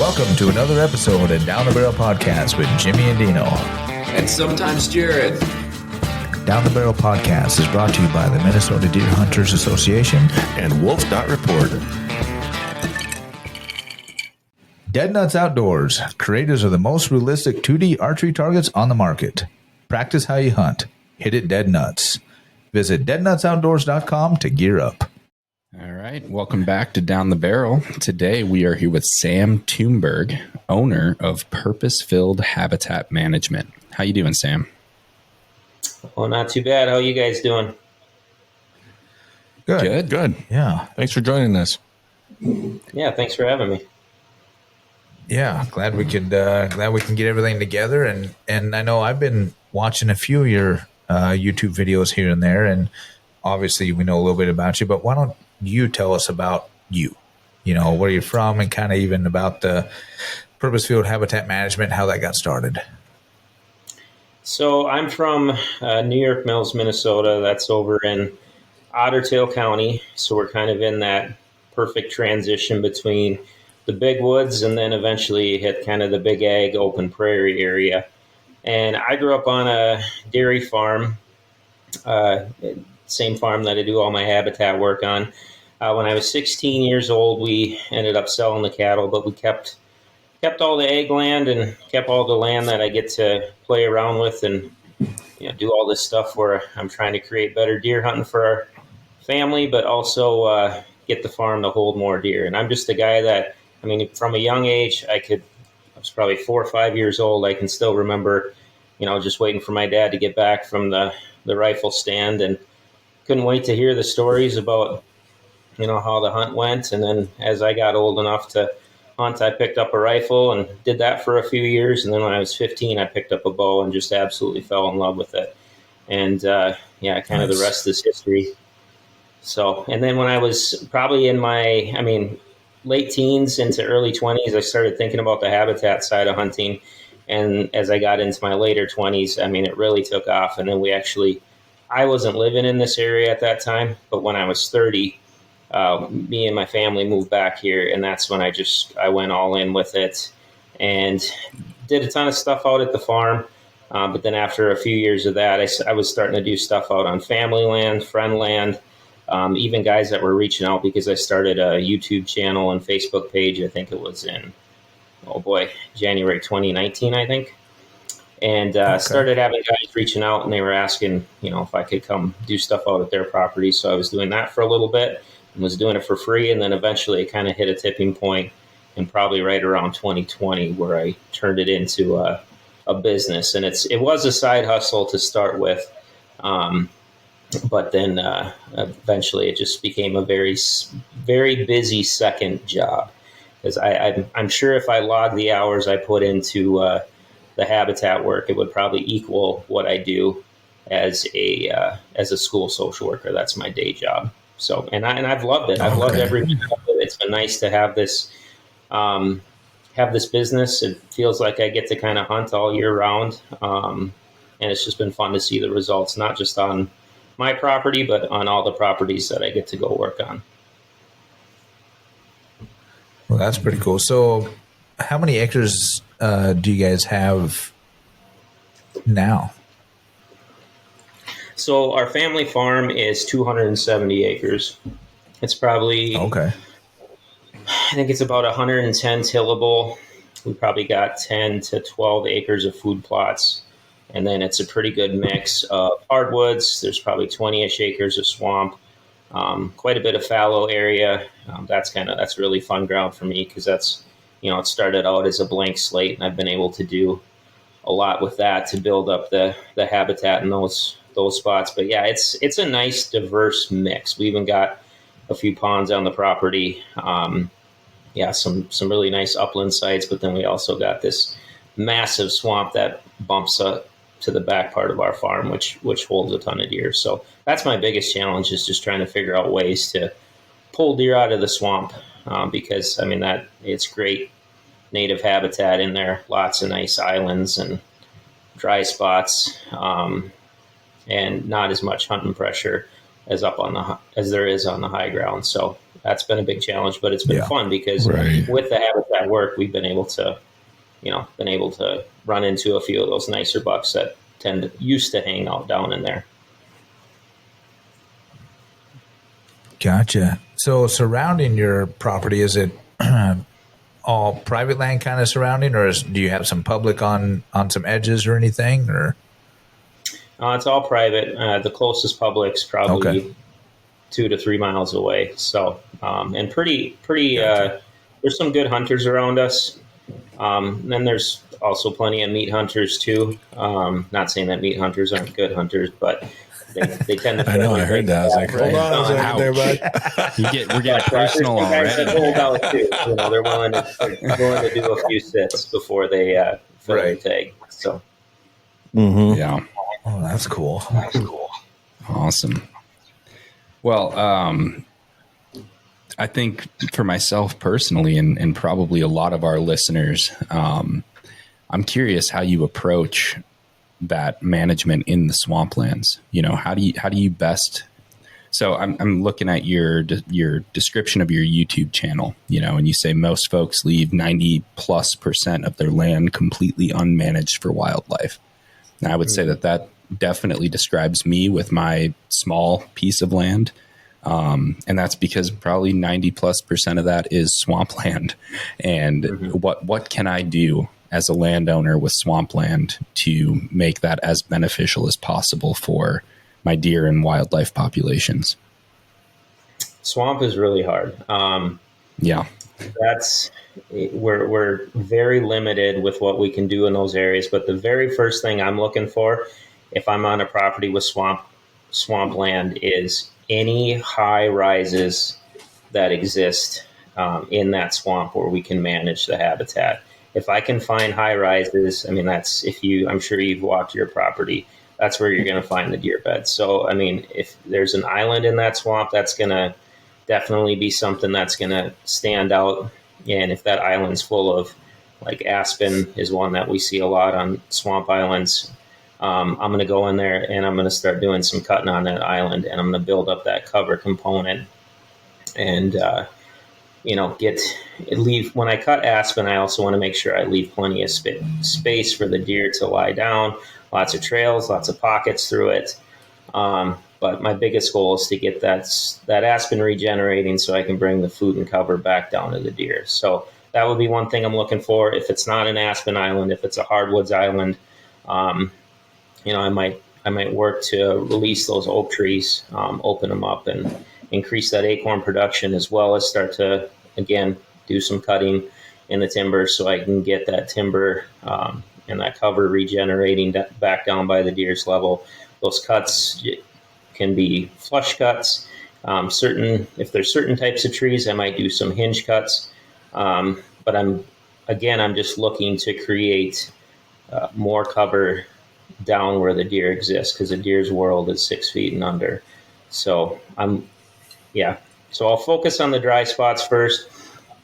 Welcome to another episode of Down the Barrel Podcast with Jimmy and Dino. And sometimes Jared. Down the Barrel Podcast is brought to you by the Minnesota Deer Hunters Association and wolf.report. Dead Nuts Outdoors, creators of the most realistic 2D archery targets on the market. Practice how you hunt. Hit it dead nuts. Visit deadnutsoutdoors.com to gear up. All right, welcome back to Down the Barrel. Today we are here with Sam Tumberg, owner of Purpose-Filled Habitat Management. How you doing, Sam? Well, not too bad. How are you guys doing? Good. Yeah. Thanks for joining us. Yeah, thanks for having me. Yeah, glad we can get everything together. And I know I've been watching a few of your YouTube videos here and there, and obviously we know a little bit about you. But why don't you tell us about you? You know, where you're from, and kind of even about the Purpose-Filled Habitat Management, how that got started. So I'm from New York Mills, Minnesota. That's over in Otter Tail County. So we're kind of in that perfect transition between the big woods and then eventually hit kind of the big ag open prairie area. And I grew up on a dairy farm, same farm that I do all my habitat work on. When I was 16 years old, we ended up selling the cattle, but we kept all the ag land and kept all the land that I get to play around with and do all this stuff where I'm trying to create better deer hunting for our family, but also get the farm to hold more deer. And I'm just a guy that, from a young age, I was probably 4 or 5 years old. I can still remember, just waiting for my dad to get back from the rifle stand and couldn't wait to hear the stories about, how the hunt went. And then as I got old enough to hunt, I picked up a rifle and did that for a few years. And then when I was 15, I picked up a bow and just absolutely fell in love with it. And the rest is history. So, and then when I was probably in my, late teens into early 20s, I started thinking about the habitat side of hunting. And as I got into my later 20s, it really took off. And then I wasn't living in this area at that time, but when I was 30, me and my family moved back here, and that's when I went all in with it and did a ton of stuff out at the farm. But then after a few years of that, I was starting to do stuff out on family land, friend land, even guys that were reaching out because I started a YouTube channel and Facebook page. I think it was in, January 2019, I think. And started having guys reaching out, and they were asking, if I could come do stuff out at their property. So I was doing that for a little bit and was doing it for free. And then eventually it kind of hit a tipping point, and probably right around 2020 where I turned it into a business. And it was a side hustle to start with. But then eventually it just became a very, very busy second job. Because I'm sure if I logged the hours I put into the habitat work, it would probably equal what I do as a school social worker. That's my day job. So, and I've loved it. I've loved every minute of it. It's been nice to have this business. It feels like I get to kind of hunt all year round, and it's just been fun to see the results, not just on my property, but on all the properties that I get to go work on. Well, that's pretty cool. So how many acres do you guys have now? So our family farm is 270 acres. It's probably, I think it's about 110 tillable. We probably got 10 to 12 acres of food plots. And then it's a pretty good mix of hardwoods. There's probably 20-ish acres of swamp, quite a bit of fallow area. That's really fun ground for me because that's, it started out as a blank slate, and I've been able to do a lot with that to build up the habitat in those spots. But yeah, it's a nice diverse mix. We even got a few ponds on the property. Some really nice upland sites, but then we also got this massive swamp that bumps up to the back part of our farm, which holds a ton of deer. So that's my biggest challenge, is just trying to figure out ways to pull deer out of the swamp, because that it's great native habitat in there, lots of nice islands and dry spots, and not as much hunting pressure as there is on the high ground. So that's been a big challenge, but it's been Yeah. fun because Right. with the habitat work, we've been able to, run into a few of those nicer bucks that used to hang out down in there. Gotcha. So surrounding your property, is it all private land kind of surrounding, or do you have some public on some edges or anything? Or It's all private. The closest public's probably okay, 2 to 3 miles away. So, and pretty. Gotcha. There's some good hunters around us. And then there's also plenty of meat hunters too. Not saying that meat hunters aren't good hunters, but they tend to. I know. I heard that. I was like, hold on a second there, bud. We're getting personal guys that hold already. out too. They're willing to do a few sits before they fill Right. the tag. So, Yeah. Oh, that's cool. Awesome. Well, I think for myself personally, and probably a lot of our listeners, I'm curious how you approach that management in the swamplands. How do you best? So I'm looking at your description of your YouTube channel, and you say most folks leave 90+% of their land completely unmanaged for wildlife. And I would say that definitely describes me with my small piece of land. And that's because probably 90+% of that is swampland. And what can I do as a landowner with swampland to make that as beneficial as possible for my deer and wildlife populations? swamp is really hard. Yeah. We're very limited with what we can do in those areas. But the very first thing I'm looking for, if I'm on a property with swampland, is any high rises that exist in that swamp where we can manage the habitat. If I can find high rises, I'm sure you've walked your property, that's where you're going to find the deer beds. So, if there's an island in that swamp, that's going to definitely be something that's going to stand out. And if that island's full of, like aspen is one that we see a lot on swamp islands, I'm going to go in there and I'm going to start doing some cutting on that island, and I'm going to build up that cover component and, when I cut aspen, I also want to make sure I leave plenty of space for the deer to lie down, lots of trails, lots of pockets through it. But my biggest goal is to get that aspen regenerating so I can bring the food and cover back down to the deer. So that would be one thing I'm looking for. If it's not an aspen island, if it's a hardwoods island, I might work to release those oak trees, open them up and increase that acorn production, as well as start to, again, do some cutting in the timber so I can get that timber and that cover regenerating back down by the deer's level. Those cuts can be flush cuts. If there's certain types of trees, I might do some hinge cuts. But I'm just looking to create more cover down where the deer exists, because the deer's world is 6 feet and under. So I'll focus on the dry spots first.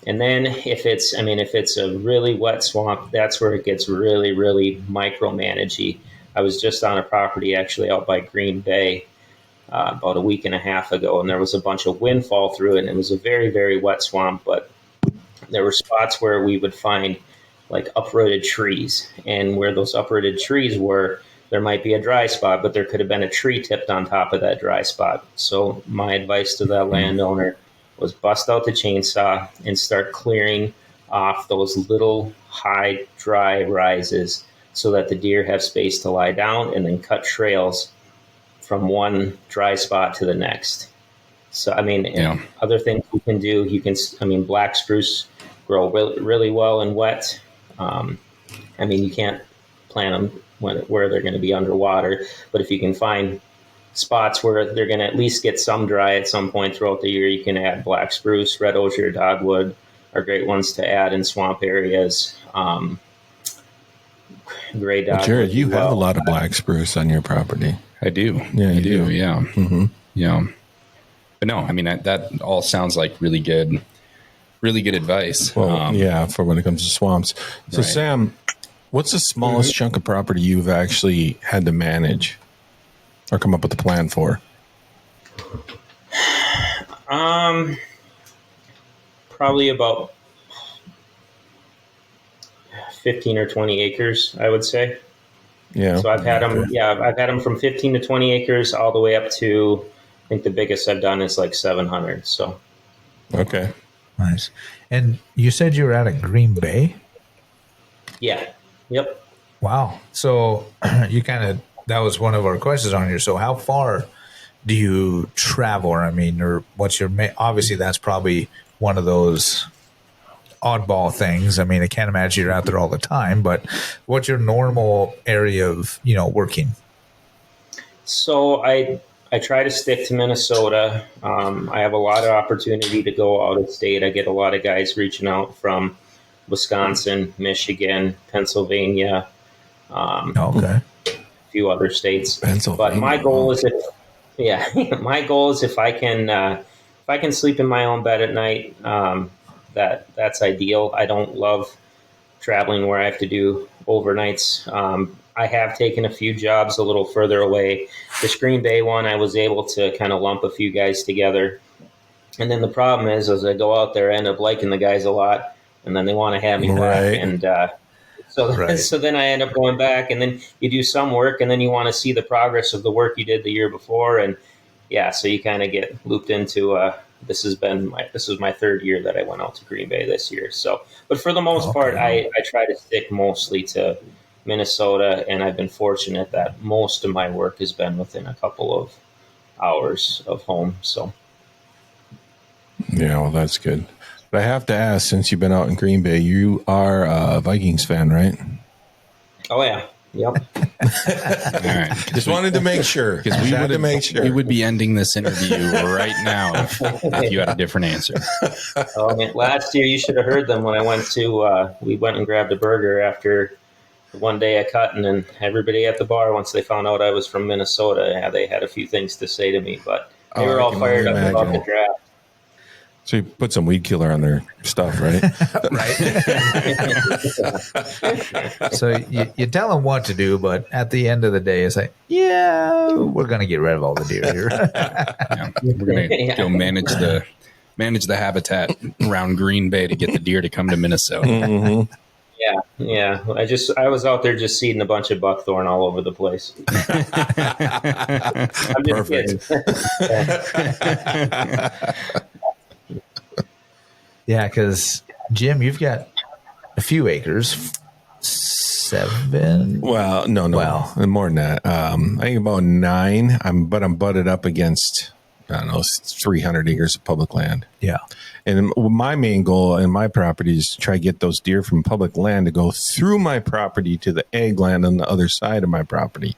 And then if it's a really wet swamp, that's where it gets really, really micromanagey. I was just on a property actually out by Green Bay about a week and a half ago, and there was a bunch of windfall through it, and it was a very, very wet swamp, but there were spots where we would find like uprooted trees, and where those uprooted trees were, there might be a dry spot, but there could have been a tree tipped on top of that dry spot. So my advice to that landowner was bust out the chainsaw and start clearing off those little high dry rises so that the deer have space to lie down, and then cut trails from one dry spot to the next. So, other things you can do, black spruce grow really, really well in wet. You can't plant them where they're going to be underwater, but if you can find spots where they're going to at least get some dry at some point throughout the year, you can add black spruce, red osier, dogwood are great ones to add in swamp areas. Gray dogwood. Jared, you have a lot of black spruce on your property. I do. Yeah, you do. Yeah. Mm-hmm. Yeah. But no, that all sounds like really good advice. Well, for when it comes to swamps. So, Right. Sam, what's the smallest chunk of property you've actually had to manage or come up with a plan for? probably about 15 or 20 acres, I would say. Yeah. So I've had them, Okay. I've had them from 15 to 20 acres all the way up to, I think the biggest I've done is like 700. So Okay. Nice. And you said you were out of Green Bay? yeah, yep. Wow. So you kind of, that was one of our questions on here. So how far do you travel? I mean, or what's your, obviously that's probably one of those oddball things. I mean, I can't imagine you're out there all the time, but what's your normal area of, working? So I try to stick to Minnesota. I have a lot of opportunity to go out of state. I get a lot of guys reaching out from Wisconsin, Michigan, Pennsylvania, Okay. a few other states. Pennsylvania. But my goal is my goal is if I can sleep in my own bed at night, that's ideal. I don't love traveling where I have to do overnights. I have taken a few jobs a little further away. This Green Bay one, I was able to kind of lump a few guys together. And then the problem is, as I go out there, I end up liking the guys a lot, and then they want to have me back. Right. And so then I end up going back, and then you do some work, and then you want to see the progress of the work you did the year before, and yeah, so you kind of get looped into. This was my third year that I went out to Green Bay this year. So, but for the most part, I try to stick mostly to Minnesota, and I've been fortunate that most of my work has been within a couple of hours of home. So, Yeah, well, that's good. But I have to ask, since you've been out in Green Bay, you are a Vikings fan, right? oh yeah, yep. All right. Just wanted to make sure. Because we had would to make sure. we would be ending this interview right now if you had a different answer. Oh man, last year you should have heard them when I went to. We went and grabbed a burger after one day of cutting, and everybody at the bar, once they found out I was from Minnesota, yeah, they had a few things to say to me, but they were I all can fired up only about the imagine. draft. So you put some weed killer on their stuff, right? Right. So you tell them what to do, but at the end of the day, it's like, yeah, we're going to get rid of all the deer here. Yeah, we're gonna go manage the habitat around Green Bay to get the deer to come to Minnesota. Mm-hmm. Yeah. I was out there just seeding a bunch of buckthorn all over the place. I'm just Perfect. kidding. Yeah, because Jim, you've got a few acres. 7? Well, no, Wow. more than that. I think about 9. I'm butted up against, I don't know, 300 acres of public land. Yeah. And my main goal in my property is to try to get those deer from public land to go through my property to the ag land on the other side of my property.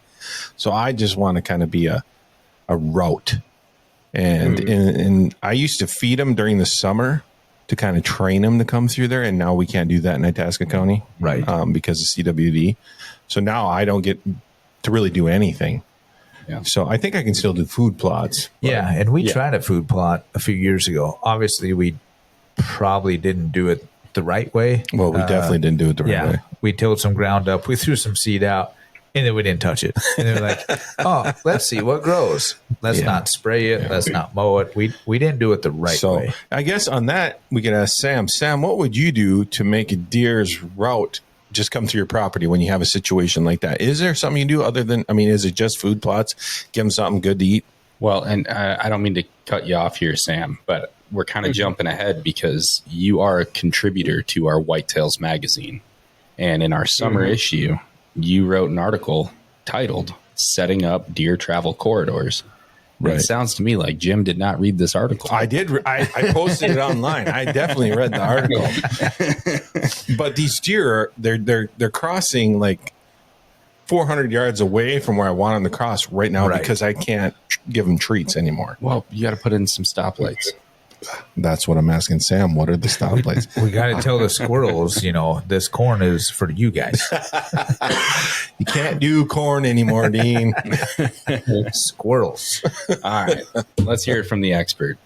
So I just want to kind of be a route. And I used to feed them during the summer to kind of train them to come through there. And now we can't do that in Itasca County. Right. Because of CWD. So now I don't get to really do anything. Yeah. So I think I can still do food plots. Yeah, and we tried a food plot a few years ago. Obviously, we probably didn't do it the right way. Well, we definitely didn't do it the right way. We tilled some ground up. We threw some seed out, and then we didn't touch it. And they're like, oh, let's see what grows. Let's not spray it. Let's not mow it. We didn't do it the right way. I guess on that, we could ask Sam. Sam, what would you do to make a deer's route just come through your property when you have a situation like that? Is there something you do other than, is it just food plots? Give them something good to eat? Well, and I don't mean to cut you off here, Sam, but we're kind of jumping ahead because you are a contributor to our Whitetails magazine. And in our summer issue, you wrote an article titled Setting Up Deer Travel Corridors. Right. It sounds to me like Jim did not read this article. I did. I posted it online. I definitely read the article. But these deer, they're crossing like 400 yards away from where I want them to cross right now because I can't give them treats anymore. Well, you got to put in some stoplights. That's what I'm asking Sam. What are the stoplights? We got to tell the squirrels, this corn is for you guys. You can't do corn anymore, Dean. Squirrels. All right, let's hear it from the expert.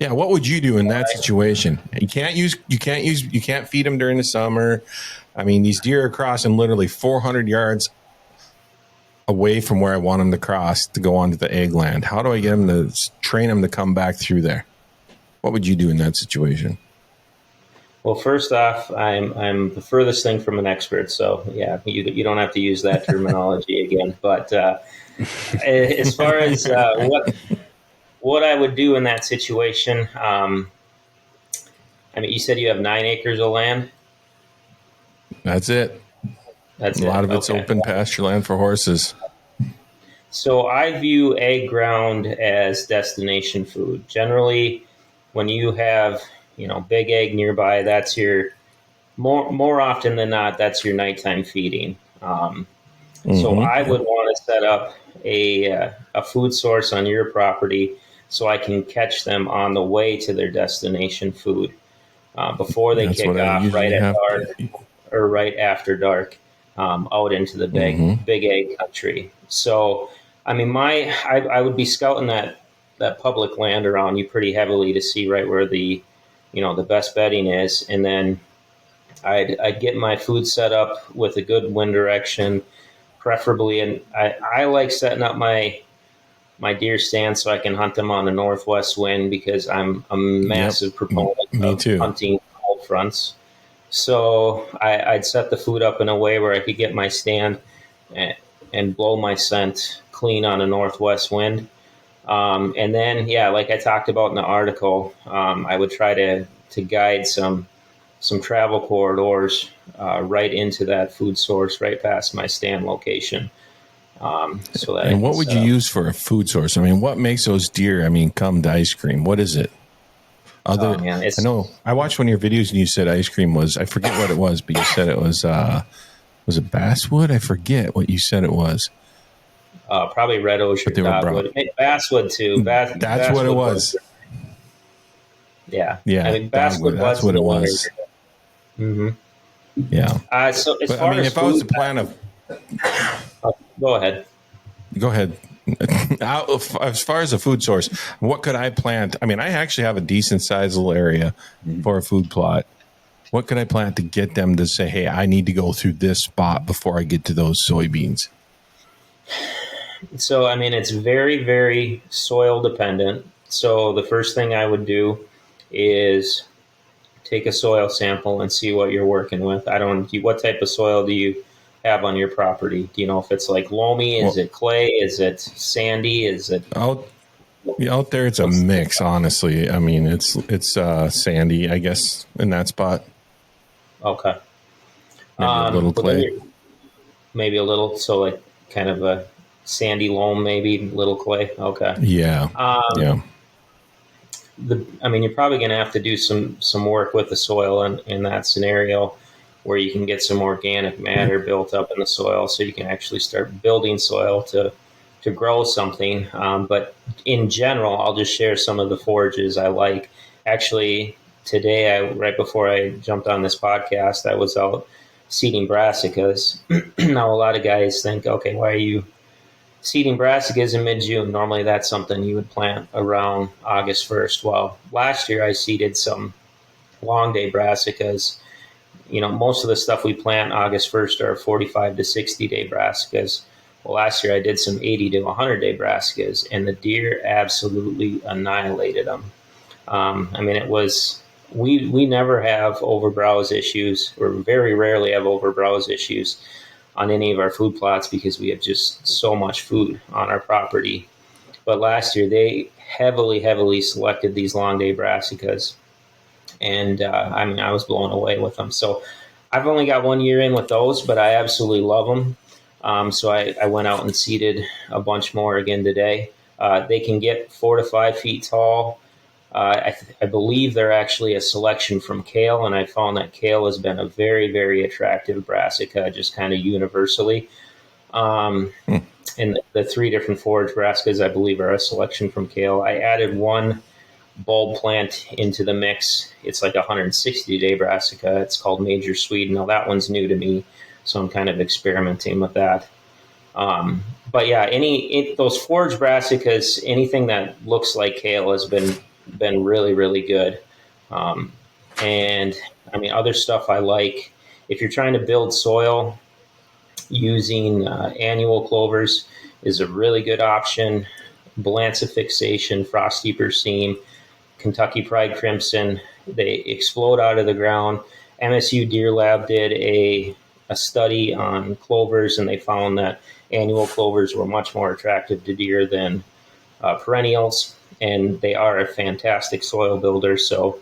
Yeah, what would you do in that situation? You can't feed them during the summer. These deer are crossing literally 400 yards away from where I want them to cross to go onto the ag land. How do I get them to train them to come back through there? What would you do in that situation? Well, first off, I'm the furthest thing from an expert, so yeah, you don't have to use that terminology again. But as far as what I would do in that situation, I mean, you said you have 9 acres of land. That's it. That's A lot it. of it's Okay. open pasture land for horses. So I view egg ground as destination food. Generally, when you have big egg nearby, that's your more often than not that's your nighttime feeding. So I would want to set up a food source on your property so I can catch them on the way to their destination food before they That's what kick I off right usually at have. dark or right after dark out into the big egg country. So, I mean, I would be scouting that public land around you pretty heavily to see right where the best bedding is, and then I'd get my food set up with a good wind direction, preferably. And I like setting up my deer stand so I can hunt them on a northwest wind because I'm a Yep. massive proponent Me of too. hunting cold fronts. So I'd set the food up in a way where I could get my stand and blow my scent clean on a northwest wind. And then, yeah, like I talked about in the article, I would try to guide some travel corridors right into that food source, right past my stand location, so that I And can what would set you up. use for a food source? I mean, what makes those deer, come to ice cream? What is it? Oh Other, man, I know I watched one of your videos and you said ice cream was, I forget what it was, but you said it was it basswood? I forget what you said it was, probably red but osier they were brown. dogwood, basswood too. That's what it Basswood was. yeah. I Yeah, mean, dogwood. basswood That's was in what the it winter. was. Mm-hmm. Yeah. So as But I far mean, as if I was food, to plan a, go ahead. go ahead. As far as a food source, what could I plant? I mean, I actually have a decent sized little area for a food plot. What could I plant to get them to say, hey, I need to go through this spot before I get to those soybeans? So I mean, it's very, very soil dependent. So the first thing I would do is take a soil sample and see what you're working with. What type of soil do you have on your property? Do you know if it's like loamy? Is Well, it clay? Is it sandy? Is it out out there, it's a what's mix. Honestly, I mean, it's sandy, I guess, in that spot. okay? Maybe a little Well, then clay. you're maybe a little so like kind of a sandy loam, maybe little clay. Okay. Yeah, yeah. I mean, you're probably going to have to do some work with the soil in that scenario, where you can get some organic matter built up in the soil, so you can actually start building soil to grow something. But in general, I'll just share some of the forages I like. Actually, today, right before I jumped on this podcast, I was out seeding brassicas. Now, a lot of guys think, okay, why are you seeding brassicas in mid-June? Normally that's something you would plant around August 1st. Well, last year I seeded some long day brassicas. Most of the stuff we plant August 1st are 45 to 60 day brassicas. Well, last year I did some 80 to 100 day brassicas, and the deer absolutely annihilated them. I mean, it was, we never have overbrowse issues, or very rarely have overbrowse issues on any of our food plots because we have just so much food on our property. But last year they heavily selected these long day brassicas, and I mean, I was blown away with them. So I've only got 1 year in with those, but I absolutely love them. So I went out and seeded a bunch more again today. They can get 4 to 5 feet tall. I believe they're actually a selection from kale, and I found that kale has been a very, very attractive brassica, just kind of universally. And the 3 different forage brassicas, I believe, are a selection from kale. I added one bulb plant into the mix. It's like a 160-day brassica. It's called Major Swede. Now, that one's new to me, so I'm kind of experimenting with that. But yeah, those forage brassicas, anything that looks like kale has been really, really good. And I mean, other stuff I like. If you're trying to build soil, using annual clovers is a really good option. Balanza fixation, frosty berseem, Kentucky Pride Crimson. They explode out of the ground. MSU Deer Lab did a study on clovers, and they found that annual clovers were much more attractive to deer than perennials, and they are a fantastic soil builder. So,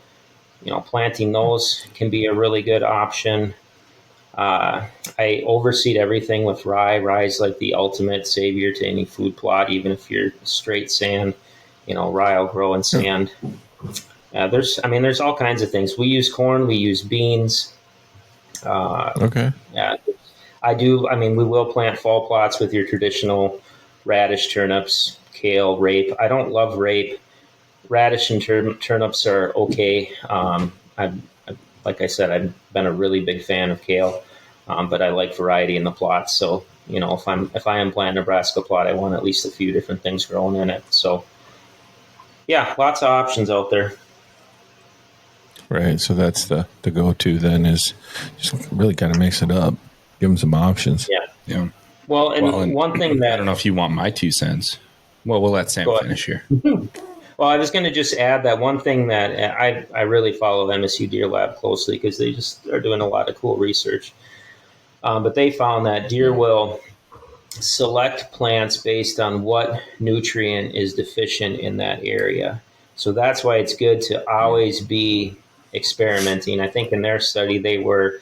planting those can be a really good option. I overseed everything with rye. Rye is like the ultimate savior to any food plot, even if you're straight sand. Rye will grow in sand. There's all kinds of things. We use corn. We use beans. Okay. Yeah, I do. We will plant fall plots with your traditional radish, turnips, kale, rape. I don't love rape. Radish and turnips are okay. Like I said, I've been a really big fan of kale, but I like variety in the plots. So, if I am planting a Nebraska plot, I want at least a few different things growing in it. So, yeah, lots of options out there. Right. So that's the go-to then, is just really kind of mix it up, give them some options. Yeah. Yeah. Well, and one thing that I don't know if you want my 2 cents. Well, we'll let Sam finish here. Well, I was going to just add that one thing that I really follow MSU Deer Lab closely, because they just are doing a lot of cool research. But they found that deer will select plants based on what nutrient is deficient in that area. So that's why it's good to always be experimenting. I think in their study, the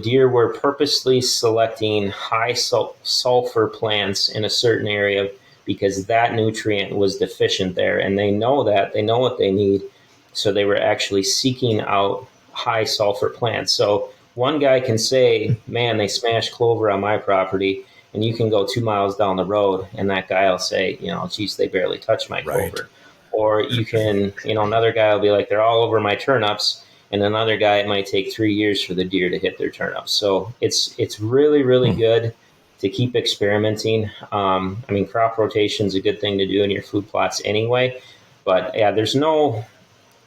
deer were purposely selecting high sulfur plants in a certain area because that nutrient was deficient there. And they know what they need. So they were actually seeking out high sulfur plants. So one guy can say, man, they smashed clover on my property. And you can go 2 miles down the road, and that guy will say, geez, they barely touched my clover. Right. Or you can, another guy will be like, they're all over my turnips. And another guy, it might take 3 years for the deer to hit their turnips. So it's really, really good to keep experimenting. Crop rotation is a good thing to do in your food plots anyway. But yeah, there's no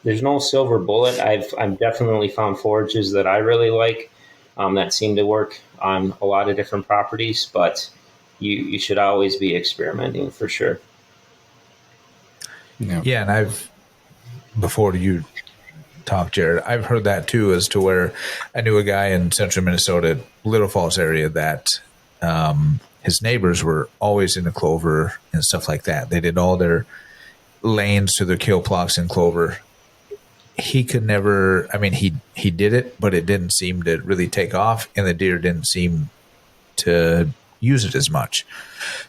silver bullet. I've definitely found forages that I really like that seem to work on a lot of different properties. But you should always be experimenting for sure. Yeah, and before you talk, Jared, I've heard that too, as to where I knew a guy in central Minnesota, Little Falls area, that his neighbors were always in the clover and stuff like that. They did all their lanes to their kill blocks in clover. He could never, he did it, but it didn't seem to really take off, and the deer didn't seem to use it as much.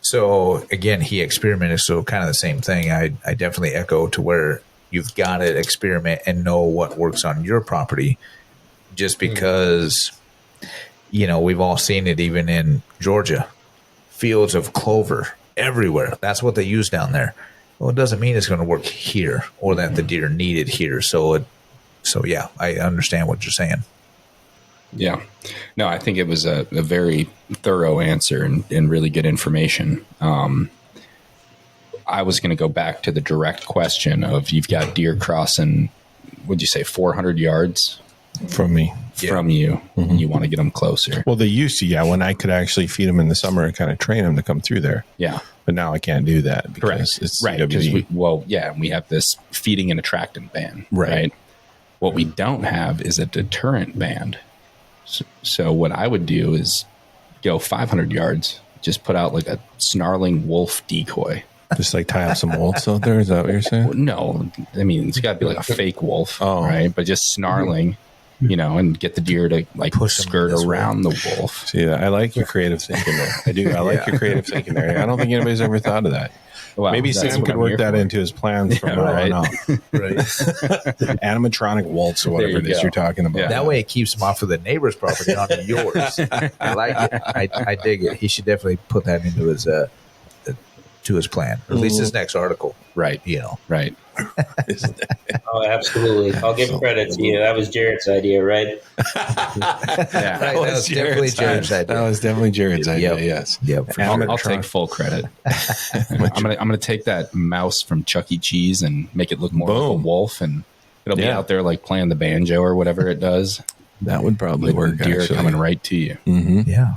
So again, he experimented. So kind of the same thing. I definitely echo to where you've got to experiment and know what works on your property, just because, we've all seen it even in Georgia, fields of clover everywhere. That's what they use down there. Well, it doesn't mean it's going to work here or that the deer need it here. So yeah, I understand what you're saying. Yeah. No, I think it was a very thorough answer and really good information. I was going to go back to the direct question of, you've got deer crossing, would you say 400 yards from me, from you, and you want to get them closer. Well, they used to, when I could actually feed them in the summer and kind of train them to come through there. Yeah. But now I can't do that because Correct. it's right. Because we have this feeding and attractant ban. Right. What we don't have is a deterrent ban. So what I would do is go 500 yards, just put out like a snarling wolf decoy. Just like tie up some wolves out there? Is that what you're saying? No, it's got to be like a fake wolf, right? But just snarling, and get the deer to like skirt around the wolf. See, I like your creative thinking there. I do. I like your creative thinking there. I don't think anybody's ever thought of that. Well, maybe Sam could work that into his plans from now on out. Right. Animatronic wolves or whatever it is you're talking about. Yeah. That way it keeps him off of the neighbor's property onto yours. I like it. I dig it. He should definitely put that into his to his plan, or at least his next article. Right. Right. Oh, absolutely. I'll give credit to you. That was Jared's idea, right? Yeah. That was definitely Jared's idea. That was definitely Jared's idea, yes. Yep. I'll take full credit. I'm gonna take that mouse from Chuck E. Cheese and make it look more like a wolf, and it'll be out there like playing the banjo or whatever it does. That would probably work. Deer coming right to you. Mm-hmm. Yeah.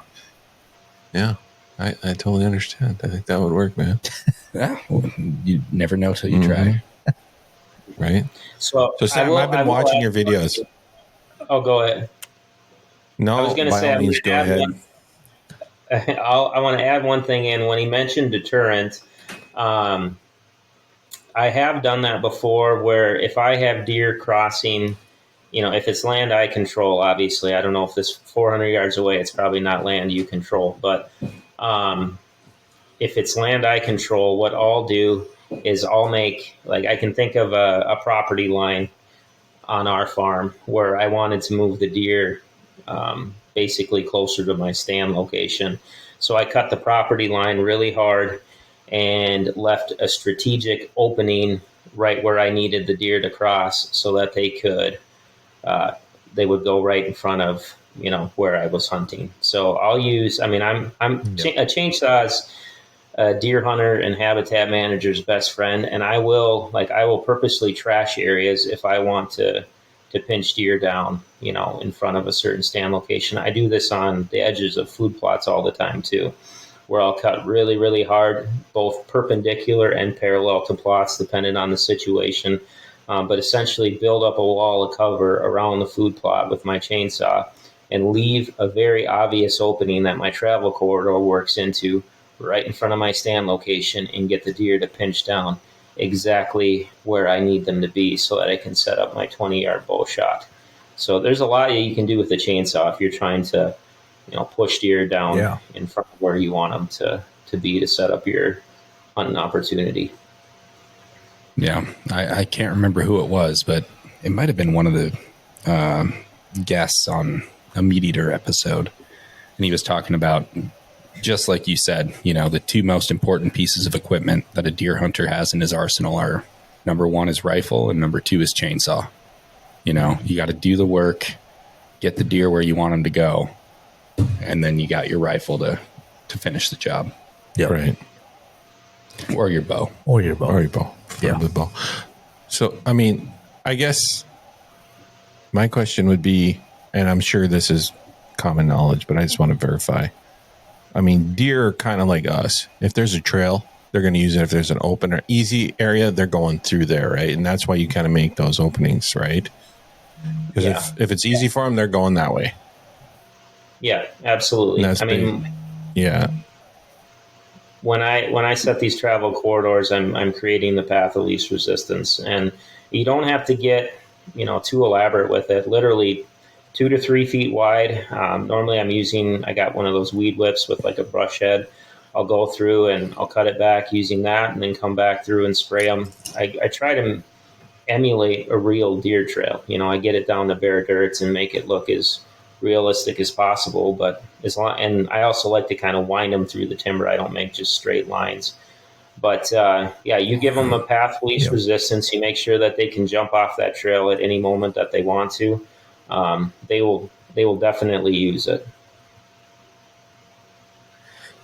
Yeah. I totally understand. I think that would work, man. Yeah. Well, you never know till you try. right? So, So Sam, I've been watching your videos. Oh, go ahead. No, I was going to by say, all means, go ahead. I want to add one thing in. When he mentioned deterrent, um, I have done that before where if I have deer crossing, if it's land I control, obviously, I don't know if this 400 yards away, it's probably not land you control. But if it's land I control, what I'll do is I'll make, like, I can think of a property line on our farm where I wanted to move the deer basically closer to my stand location. So I cut the property line really hard and left a strategic opening right where I needed the deer to cross so that they would go right in front of where I was hunting. So I'll use. I mean, a chainsaw's a deer hunter and habitat manager's best friend, and I will purposely trash areas if I want to pinch deer down, in front of a certain stand location. I do this on the edges of food plots all the time too, where I'll cut really, really hard, both perpendicular and parallel to plots, depending on the situation. But essentially build up a wall of cover around the food plot with my chainsaw and leave a very obvious opening that my travel corridor works into right in front of my stand location and get the deer to pinch down exactly where I need them to be so that I can set up my 20-yard bow shot. So there's a lot you can do with the chainsaw if you're trying to, push deer down in front of where you want them to be to set up your hunting opportunity. Yeah, I can't remember who it was, but it might have been one of the guests on a Meat Eater episode. And he was talking about, just like you said, the two most important pieces of equipment that a deer hunter has in his arsenal are, number one is rifle and number two is chainsaw. You got to do the work, get the deer where you want them to go, and then you got your rifle to finish the job. Yeah. Right. Or your bow. Or your bow. Yeah. The bow. So, I mean, I guess my question would be, and I'm sure this is common knowledge, but I just want to verify. I mean, deer are kind of like us. If there's a trail, they're going to use it. If there's an open or easy area, they're going through there, right? And that's why you kind of make those openings, right? Because if it's easy for them, they're going that way. Yeah, absolutely. I mean, yeah. When I set these travel corridors, I'm creating the path of least resistance, and you don't have to get too elaborate with it. Literally 2 to 3 feet wide. Normally, I got one of those weed whips with like a brush head. I'll go through and I'll cut it back using that, and then come back through and spray them. I try to emulate a real deer trail. I get it down to bare dirts and make it look as realistic as possible, but and I also like to kind of wind them through the timber. I don't make just straight lines. But you give them a path least resistance. You make sure that they can jump off that trail at any moment that they want to. They will definitely use it.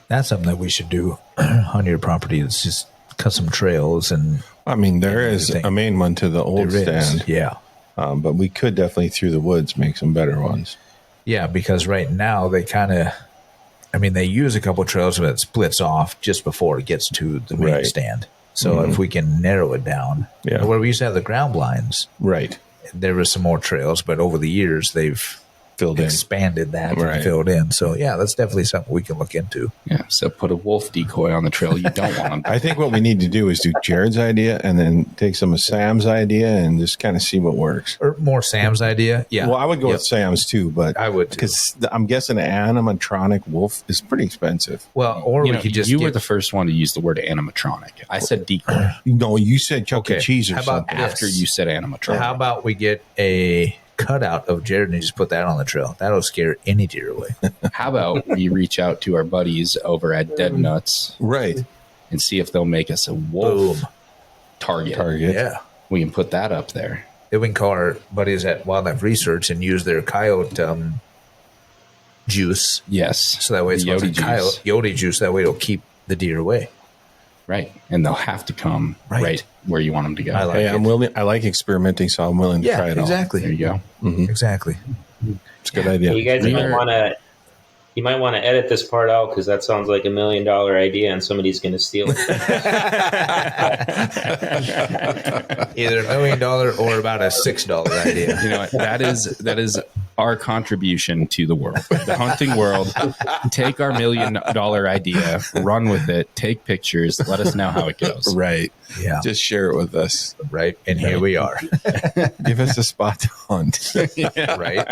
That's something that we should do on your property. It's just cut some trails and. I mean, there is a main one to the old stand. Yeah. But we could definitely through the woods make some better ones. Yeah, because right now they they use a couple trails, but it splits off just before it gets to the main stand. So if we can narrow it down, where we used to have the ground blinds, right? There was some more trails, but over the years they've expanded that and filled in. So that's definitely something we can look into. Yeah. So put a wolf decoy on the trail you don't want them to. I think what we need to do is do Jared's idea and then take some of Sam's idea and just kind of see what works. Or more Sam's idea. Yeah. Well, I would go with Sam's too, but I would because I'm guessing an animatronic wolf is pretty expensive. Well, or we could just you were the first one to use the word animatronic. I said decoy. No, you said Chuck E. Cheese or How about something. After you said animatronic. How about we get a cutout of Jared and just put that on the trail? That'll scare any deer away. How about we reach out to our buddies over at Dead Nuts, right, and see if they'll make us a wolf target. Yeah, we can put that up there. Then we can call our buddies at Wildlife Research and use their coyote juice. Yes, so that way it's coyote juice. That way it'll keep the deer away. Right, and they'll have to come right where you want them to go. I'm willing. I like experimenting, so I'm willing to try it exactly. all. There you go. Mm-hmm. Exactly. It's a good idea. You guys might want to You might want to edit this part out because that sounds like $1 million idea and somebody's going to steal it. Either $1 million or about a $6 idea. You know, that is our contribution to the world, the hunting world. Take our $1 million idea, run with it, take pictures, let us know how it goes. Right. Yeah. Just share it with us. Right. And here we are. Give us a spot to hunt. Right.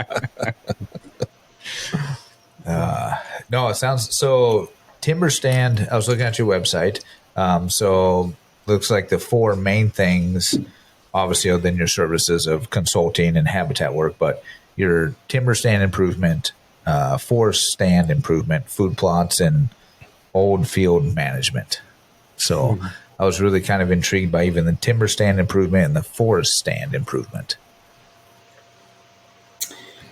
No, it sounds so. Timber stand. I was looking at your website. So looks like the 4 main things, obviously, other than your services of consulting and habitat work, but your timber stand improvement, forest stand improvement, food plots, and old field management. So I was really kind of intrigued by even the timber stand improvement and the forest stand improvement.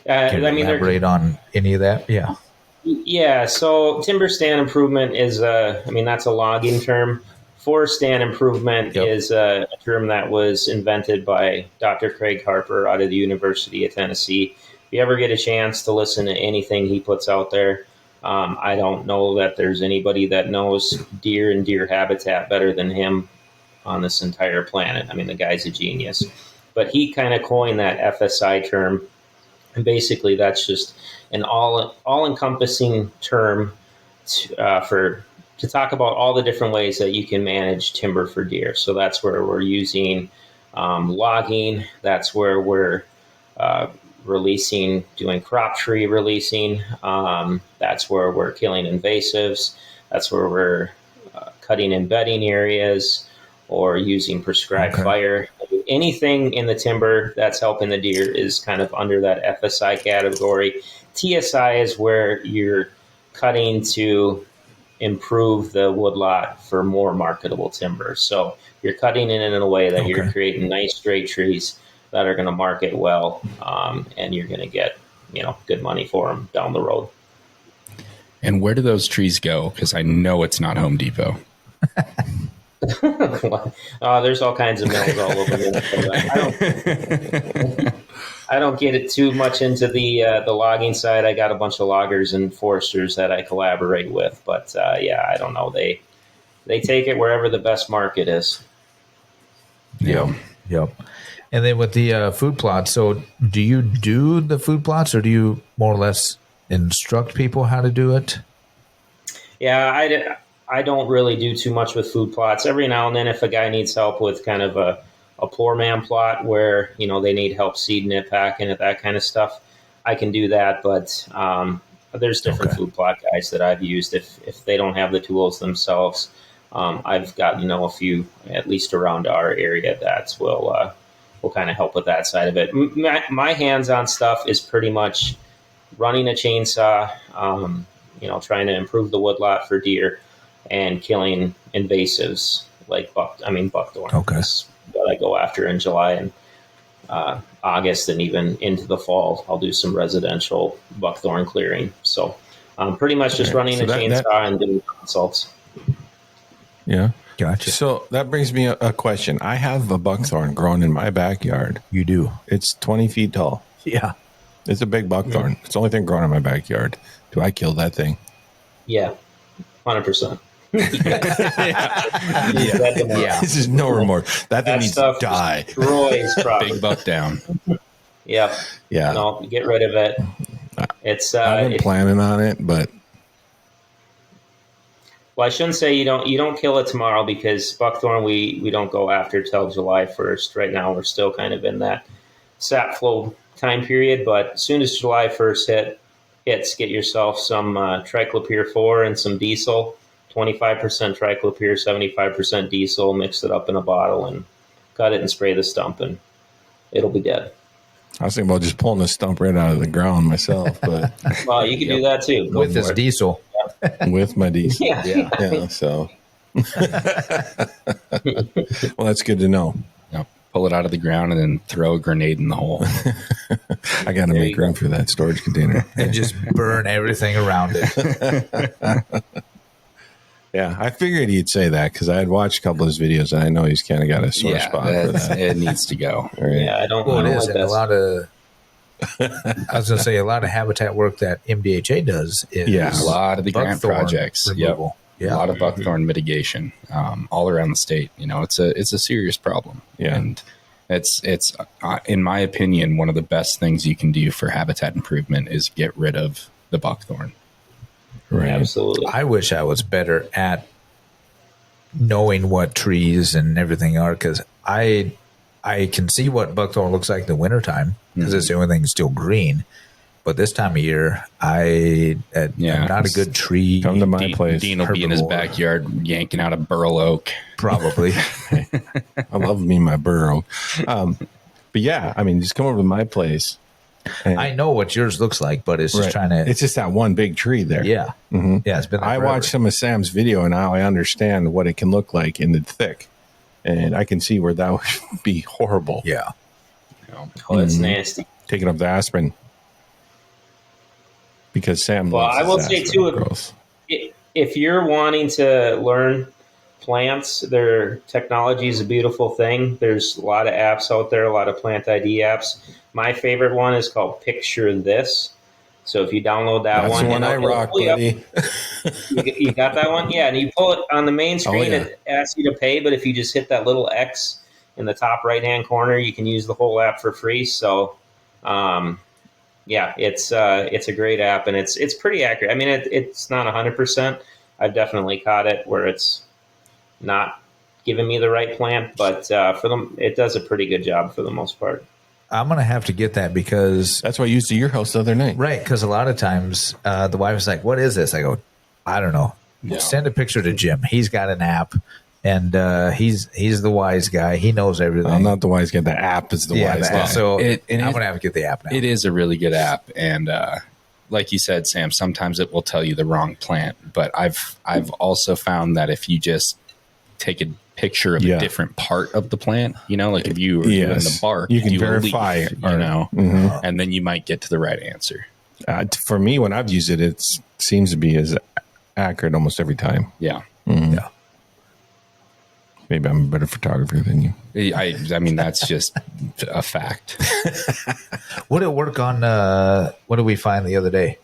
Can you elaborate on any of that? Yeah. Yeah, so timber stand improvement is that's a logging term. Forest stand improvement is a term that was invented by Dr. Craig Harper out of the University of Tennessee. If you ever get a chance to listen to anything he puts out there, I don't know that there's anybody that knows deer and deer habitat better than him on this entire planet. I mean, the guy's a genius. But he kind of coined that FSI term. And basically, that's just an all-encompassing term to talk about all the different ways that you can manage timber for deer. So that's where we're using logging. That's where we're doing crop tree releasing. That's where we're killing invasives. That's where we're cutting and bedding areas or using prescribed fire. Anything in the timber that's helping the deer is kind of under that FSI category. TSI is where you're cutting to improve the woodlot for more marketable timber. So you're cutting it in a way that you're creating nice straight trees that are going to market well, and you're going to get good money for them down the road. And where do those trees go? Because I know it's not Home Depot. There's all kinds of mills all over Minnesota. I don't get it too much into the logging side. I got a bunch of loggers and foresters that I collaborate with, but I don't know. They take it wherever the best market is. Yep. And then with the food plots, so do you do the food plots, or do you more or less instruct people how to do it? Yeah, I don't really do too much with food plots. Every now and then, if a guy needs help with kind of a poor man plot where, they need help seeding it, packing it, that kind of stuff, I can do that. But there's different food plot guys that I've used if they don't have the tools themselves. I've got, a few, at least around our area, that will kind of help with that side of it. My hands-on stuff is pretty much running a chainsaw, trying to improve the woodlot for deer, and killing invasives like buckthorn. That's what I go after in July and August, and even into the fall. I'll do some residential buckthorn clearing. So pretty much just running a chainsaw and doing consults. Yeah. Gotcha. So that brings me a question. I have a buckthorn growing in my backyard. You do? It's 20 feet tall. Yeah. It's a big buckthorn. Yeah. It's the only thing growing in my backyard. Do I kill that thing? Yeah. 100%. Yeah. This is no remorse. That thing needs to die. Destroys property. Big buck down. Yep. Yeah. No, get rid of it. I've been planning on it, but I shouldn't say you don't kill it tomorrow, because buckthorn we don't go after till July 1st. Right now we're still kind of in that sap flow time period, but as soon as July 1st hits, get yourself some triclopyr 4 and some diesel. 25% triclopyr, 75% diesel, mix it up in a bottle and cut it and spray the stump, and it'll be dead. I was thinking about just pulling the stump right out of the ground myself, but well, you can do that too. With this diesel. With my diesel. Yeah. So well, that's good to know. Pull it out of the ground and then throw a grenade in the hole. I got to make room for that storage container. And just burn everything around it. Yeah, I figured he'd say that because I had watched a couple of his videos, and I know he's kind of got a sore spot for that. It needs to go. Right. Yeah, I don't. Well, I don't it is, like and a lot of I was going to say a lot of habitat work that MDHA does is Yeah. A lot of the grant buckthorn projects. removal. Yep. A lot of buckthorn mitigation all around the state. It's a serious problem. Yeah. And it's in my opinion, one of the best things you can do for habitat improvement is get rid of the buckthorn. Right. Absolutely. I wish I was better at knowing what trees and everything are, because I can see what buckthorn looks like in the wintertime because it's the only thing still green. But this time of year, I'm not a good tree. Come to my place. Dean will be in his herbivore. backyard yanking out a burl oak. Probably. I love me my burrow. But yeah, I mean, just come over to my place. And, I know what yours looks like, but it's just trying to. It's just that one big tree there. Yeah. Mm-hmm. Yeah, it's been there I forever. watched some of Sam's video, and now I understand what it can look like in the thick. And I can see where that would be horrible. Yeah. Oh, that's nasty. Taking up the aspirin. Because Sam Well, loves I will his say, aspirin too, growth. If you're wanting to learn plants, their technology is a beautiful thing. There's a lot of apps out there, a lot of plant ID apps. My favorite one is called Picture This. So if you download that That's one, the one I it'll rock, pull you up. buddy. You got that one? Yeah, and you pull it on the main screen, yeah. it asks you to pay, but if you just hit that little X in the top right-hand corner, you can use the whole app for free. So, yeah, it's a great app, and it's pretty accurate. I mean, it's not 100%. I've definitely caught it where it's not giving me the right plant, but for them, it does a pretty good job for the most part. I'm going to have to get that because, That's what I used to your house the other night. right, because a lot of times the wife is like, what is this? I go, I don't know. Send a picture to Jim. He's got an app, and he's the wise guy. He knows everything. I'm not the wise guy. The app is the wise the guy. app. So And I'm going to have to get the app now. It is a really good app, and like you said, Sam, sometimes it will tell you the wrong plant. But I've also found that if you just take a picture of a different part of the plant, like if you were doing the bark, you can do a verify, leaf, and then you might get to the right answer. For me, when I've used it, it seems to be as accurate almost every time. Yeah. Yeah. Maybe I'm a better photographer than you. I mean, that's just a fact. Would it work on, what did we find the other day?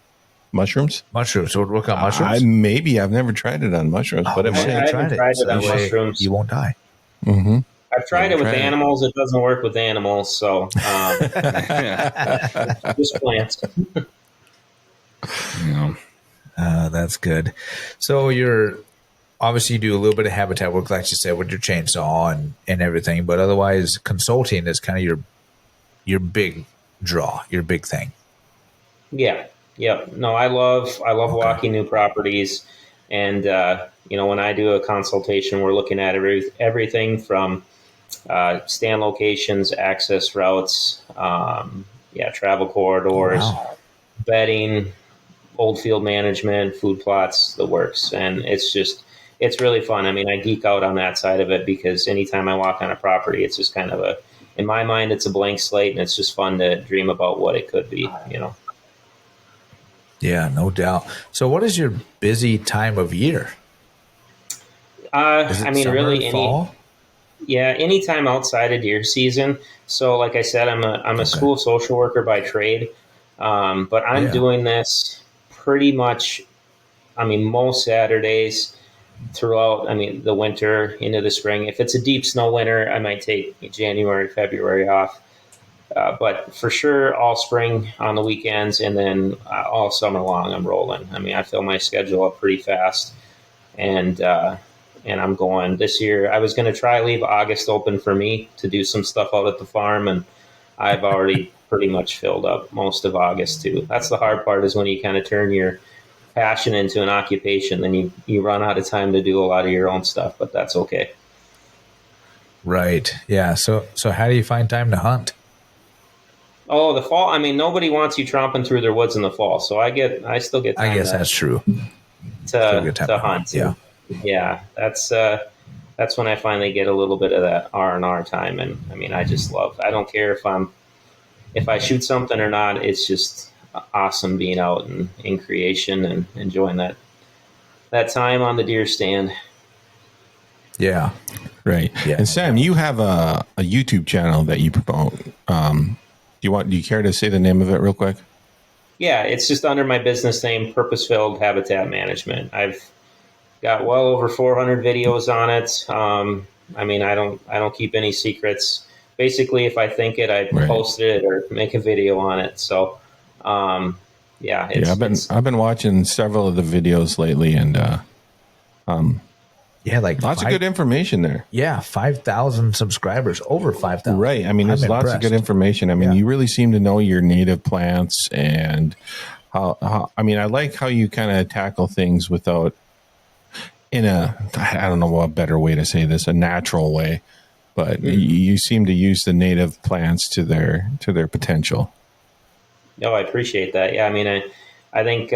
Mushrooms? Mushrooms. Would it work on mushrooms? Maybe. I've never tried it on mushrooms, but it I might. haven't tried it So on that way mushrooms. You won't die. Mm-hmm. I've tried it with Try it. animals. It doesn't work with animals, so just plants. That's good. So you're obviously you do a little bit of habitat work, like you said, with your chainsaw and everything, but otherwise consulting is kind of your big draw, your big thing. Yeah. Yep. No, I love walking new properties, and when I do a consultation, we're looking at everything from stand locations, access routes, travel corridors, bedding, old field management, food plots, the works, and it's really fun. I mean, I geek out on that side of it because anytime I walk on a property, it's just kind of in my mind, it's a blank slate, and it's just fun to dream about what it could be. Yeah, no doubt. So what is your busy time of year? Is it I mean, summer, really, fall? anytime outside of deer season. So, like I said, I'm a school social worker by trade, but I'm doing this pretty much. I mean, most Saturdays throughout. I mean, the winter into the spring. If it's a deep snow winter, I might take January, February off. But for sure, all spring on the weekends, and then all summer long, I'm rolling. I mean, I fill my schedule up pretty fast, and I'm going this year. I was going to try leave August open for me to do some stuff out at the farm, and I've already pretty much filled up most of August too. That's the hard part, is when you kind of turn your passion into an occupation, then you run out of time to do a lot of your own stuff, but that's okay. Right. Yeah. So how do you find time to hunt? Oh, the fall. I mean, nobody wants you tromping through their woods in the fall, so I still get time I guess that's true. to hunt. Yeah. Yeah, that's when I finally get a little bit of that R&R time, and I mean, I just love. I don't care if I shoot something or not. It's just awesome being out and in creation and enjoying that time on the deer stand. Yeah. Right. Yeah. And Sam, you have a YouTube channel that you promote. Do you care to say the name of it real quick? Yeah, it's just under my business name, Purpose-Filled Habitat Management. I've got well over 400 videos on it. I mean, I don't keep any secrets. Basically, if I think it, I Right. post it or make a video on it. So, yeah, I've been watching several of the videos lately, and Yeah, like lots of good information there. Yeah, 5,000 subscribers, over 5,000. Right. I mean, there's lots of good information. I mean, you really seem to know your native plants and how I mean, I like how you kind of tackle things without I don't know what better way to say this, a natural way, but you seem to use the native plants to their potential. No, I appreciate that. Yeah, I mean, I think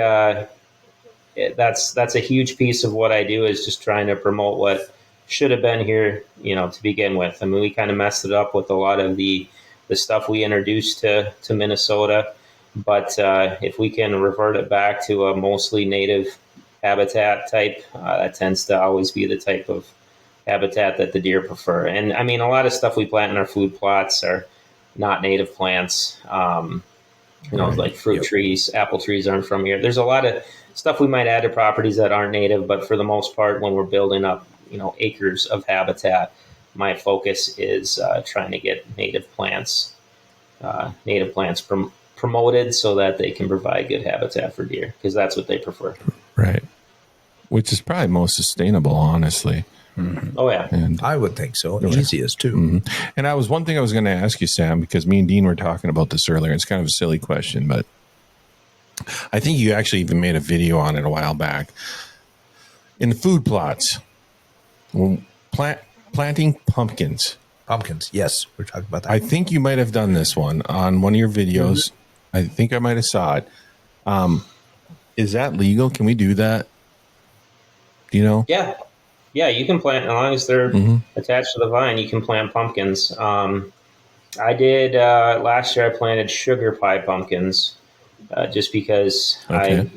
that's a huge piece of what I do is just trying to promote what should have been here, to begin with. I mean, we kind of messed it up with a lot of the stuff we introduced to Minnesota, but if we can revert it back to a mostly native habitat type, that tends to always be the type of habitat that the deer prefer. And I mean, a lot of stuff we plant in our food plots are not native plants. Like fruit trees, apple trees aren't from here. There's a lot of stuff we might add to properties that aren't native, but for the most part, when we're building up, acres of habitat, my focus is trying to get native plants promoted so that they can provide good habitat for deer, because that's what they prefer. Right. Which is probably most sustainable, honestly. Mm-hmm. Oh, yeah. And I would think so. Easiest, too. Mm-hmm. And one thing I was going to ask you, Sam, because me and Dean were talking about this earlier. It's kind of a silly question, but I think you actually even made a video on it a while back. In the food plots, planting pumpkins. Pumpkins, yes. We're talking about that. I think you might have done this one on one of your videos. Mm-hmm. I think I might have saw it. Is that legal? Can we do that? Do you know? Yeah, you can plant, as long as they're attached to the vine, you can plant pumpkins. I did, last year I planted sugar pie pumpkins, just because I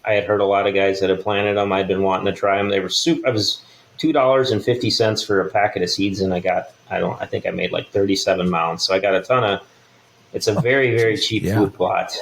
had heard a lot of guys that had planted them. I'd been wanting to try them. They were I was $2.50 for a packet of seeds, and I think I made like 37 mounds. So I got a ton of, it's a very, very cheap food plot.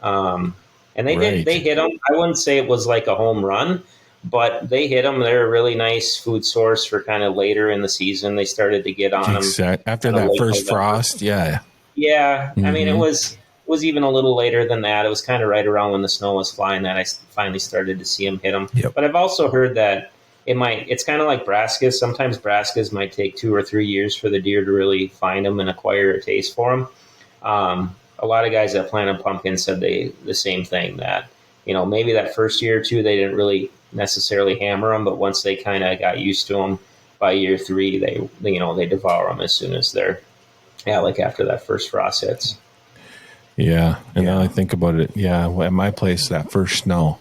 And they hit them. I wouldn't say it was like a home run, but they hit them. They're a really nice food source for kind of later in the season. They started to get on them after that first frost. Yeah. Mm-hmm. I mean, it was even a little later than that. It was kind of right around when the snow was flying that I finally started to see them hit them. Yep. But I've also heard that it's kind of like brassicas. Sometimes brassicas might take 2 or 3 years for the deer to really find them and acquire a taste for them. A lot of guys that planted pumpkins said the same thing, that, maybe that first year or two, they didn't really necessarily hammer them, but once they kind of got used to them, by year 3, they devour them as soon as like after that first frost hits. Yeah. And now I think about it. Yeah. Well, at my place, that first snow,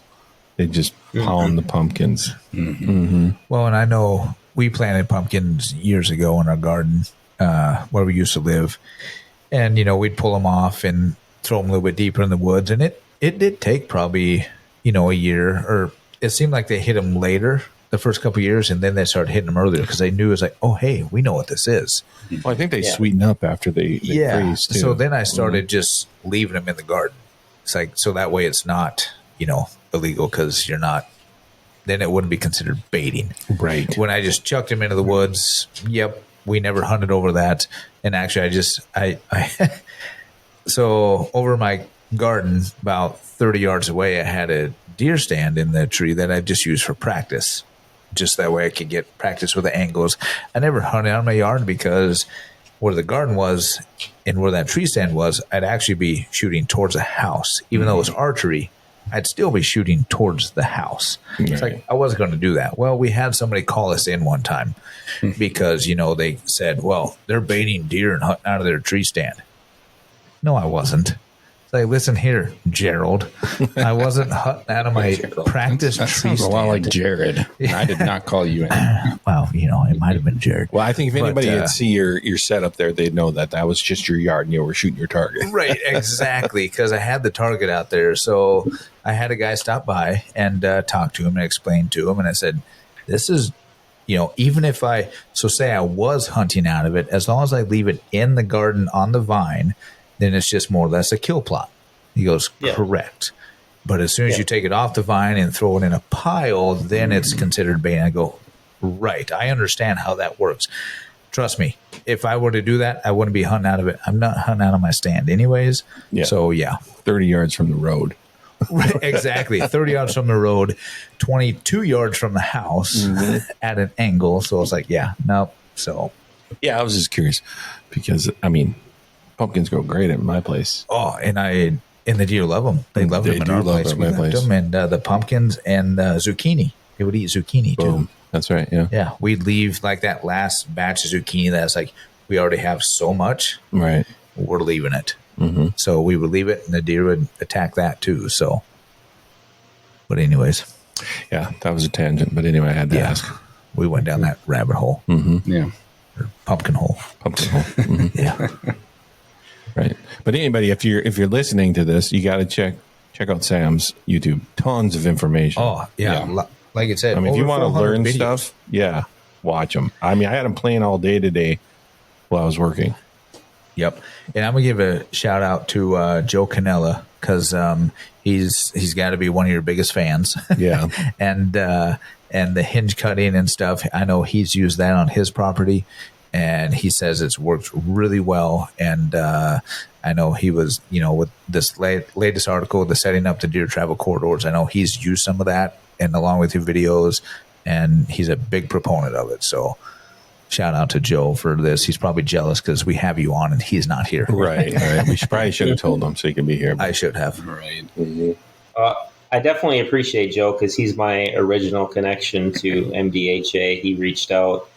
they just pound the pumpkins. Mm-hmm. Mm-hmm. Well, and I know we planted pumpkins years ago in our garden, where we used to live. And, we'd pull them off and throw them a little bit deeper in the woods. And it did take probably, a year, or it seemed like they hit them later the first couple of years, and then they started hitting them earlier because they knew it was like, oh, hey, we know what this is. Well, I think they sweeten up after they freeze, too. So then I started just leaving them in the garden. It's like, so that way it's not, illegal, because then it wouldn't be considered baiting. Right. When I just chucked them into the woods, we never hunted over that. And actually, so over my garden, about 30 yards away, I had a deer stand in the tree that I just used for practice. Just that way I could get practice with the angles. I never hunted on my yard because where the garden was and where that tree stand was, I'd actually be shooting towards a house. Even though it was archery, I'd still be shooting towards the house. Right. It's like, I wasn't going to do that. Well, we had somebody call us in one time because, they said, well, they're baiting deer and hunting out of their tree stand. No, I wasn't. It's like, listen here, Gerald. I wasn't hunting out of my practice tree stand. A lot like Jared. I did not call you in. Well, it might have been Jared. Well, I think if anybody could see your setup there, they'd know that was just your yard and you were shooting your target. Right, exactly, because I had the target out there. So I had a guy stop by and talk to him and explain to him. And I said, this is, even if say I was hunting out of it, as long as I leave it in the garden on the vine, then it's just more or less a kill plot. He goes, correct. But as soon as you take it off the vine and throw it in a pile, then it's considered bait. I go, right. I understand how that works. Trust me, if I were to do that, I wouldn't be hunting out of it. I'm not hunting out of my stand anyways. Yeah. So, yeah. 30 yards from the road. Right, exactly. 30 yards from the road, 22 yards from the house at an angle. So it's like, no. So, yeah, I was just curious because, I mean, pumpkins grow great at my place. Oh, and the deer love them. They love them in our place. We left them, and the pumpkins and zucchini. They would eat zucchini too. That's right. Yeah. Yeah. We'd leave like that last batch of zucchini that's like, we already have so much. Right. We're leaving it. Mm-hmm. So we would leave it and the deer would attack that too. So, but anyways. Yeah, that was a tangent. But anyway, I had to ask. We went down that rabbit hole. Mm-hmm. Yeah. Or pumpkin hole. Pumpkin hole. Mm-hmm. Yeah. Right. But anybody, if you're listening to this, you got to check out Sam's YouTube. Tons of information. Oh, yeah. Like I said, I mean, if you want to learn stuff, watch them. I mean, I had them playing all day today while I was working. Yep. And I'm going to give a shout out to Joe Canella because he's got to be one of your biggest fans. Yeah. And the hinge cutting and stuff, I know he's used that on his property. And he says it's worked really well. And I know he was, with this latest article, the setting up the deer travel corridors, I know he's used some of that and along with your videos, and he's a big proponent of it. So shout out to Joe for this. He's probably jealous because we have you on and he's not here. Right. We probably should have told him so he can be here. I should have. Right. Mm-hmm. I definitely appreciate Joe because he's my original connection to MDHA. He reached out.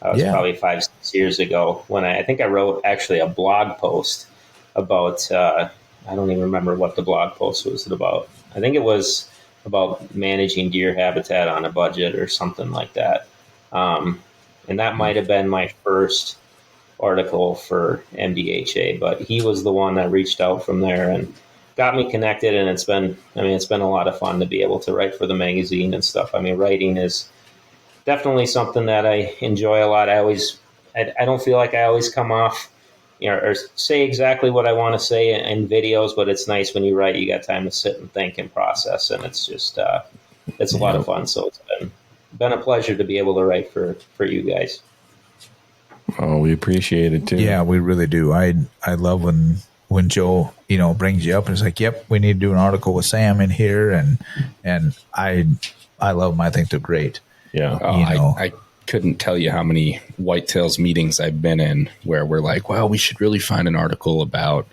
That was probably 5-6 years ago when I think I wrote actually a blog post about, I don't even remember what the blog post was about. I think it was about managing deer habitat on a budget or something like that. And that might have been my first article for MDHA, but he was the one that reached out from there and got me connected. And it's been a lot of fun to be able to write for the magazine and stuff. I mean, writing is definitely something that I enjoy a lot. I don't feel like I always come off, or say exactly what I want to say in videos, but it's nice when you write, you got time to sit and think and process. And it's just, it's a lot of fun. So it's been a pleasure to be able to write for you guys. Oh, we appreciate it too. Yeah, we really do. I love when Joe, brings you up and it's like, yep, we need to do an article with Sam in here. And I love them. I think they're great. Yeah. I couldn't tell you how many whitetails meetings I've been in where we're like, well, we should really find an article about